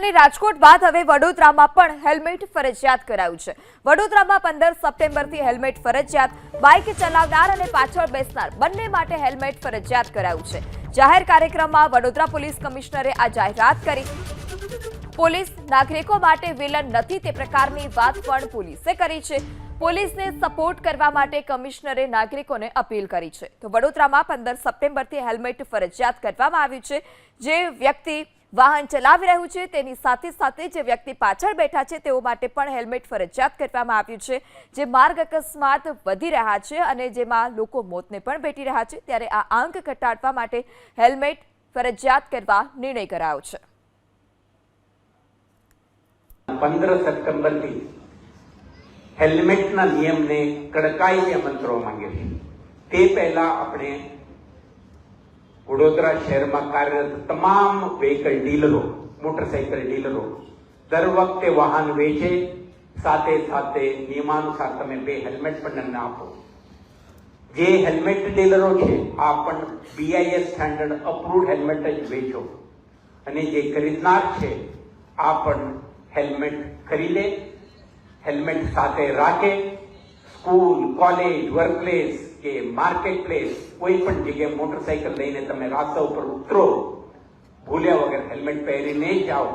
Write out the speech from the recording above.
અને રાજકોટ બાદ હવે વડોદરામાં પણ હેલ્મેટ ફરજિયાત કરાયું છે। વડોદરામાં 15 સપ્ટેમ્બરથી હેલ્મેટ ફરજિયાત, બાઇક ચલાવનાર અને પાછળ બેસનાર બંને માટે હેલ્મેટ ફરજિયાત કરાયું છે। જાહેર કાર્યક્રમમાં વડોદરા પોલીસ કમિશનરે આ જાહેરાત કરી। પોલીસ નાગરિકો માટે વિલન નથી તે પ્રકારની વાત પણ પોલીસે કરી છે। પોલીસને સપોર્ટ કરવા માટે કમિશનરે નાગરિકોને અપીલ કરી છે। તો વડોદરામાં 15 સપ્ટેમ્બરથી હેલ્મેટ ફરજિયાત કરવામાં આવ્યું છે। જે વ્યક્તિ વાહન ચલાવી રહ્યું છે તેની સાથે સાથે જે વ્યક્તિ પાછળ બેઠા છે તેઓ માટે પણ હેલ્મેટ ફરજિયાત કરવામાં આવ્યું છે। જે માર્ગ અકસ્માત વધી રહ્યા છે અને જેમાં લોકો મોતને પણ ભેટી રહ્યા છે, ત્યારે આ આંક ઘટાડવા માટે હેલ્મેટ ફરજિયાત કરવા નિર્ણય કરાયો છે। 15 સપ્ટેમ્બરથી હેલ્મેટના નિયમને કડકાઈથી અમલ કરવા માંગે છે। તે પહેલા આપણે વડોદરા શહેરમાં કાર્યરત તમામ વ્હીકલ ડીલરો, મોટરસાઇકલ ડીલરો દર વખતે વાહન વેચે સાથે સાથે નિયમાનુસાર તમે બે હેલ્મેટ પણ ના આપો। જે હેલ્મેટ ડીલરો છે આ પણ BIS સ્ટેન્ડર્ડ અપ્રુવડ હેલ્મેટ જ વેચો અને જે ખરીદનાર છે આ પણ હેલ્મેટ ખરીદે, હેલ્મેટ સાથે રાખે। સ્કૂલ, કોલેજ, વર્કપ્લેસ કે માર્કેટ પ્લેસ કોઈ પણ જગ્યાએ મોટરસાઇકલ લઈને તમે રાસ્તા ઉપર ઉતરો, ભૂલ્યા વગર હેલ્મેટ પહેરીને જાઓ।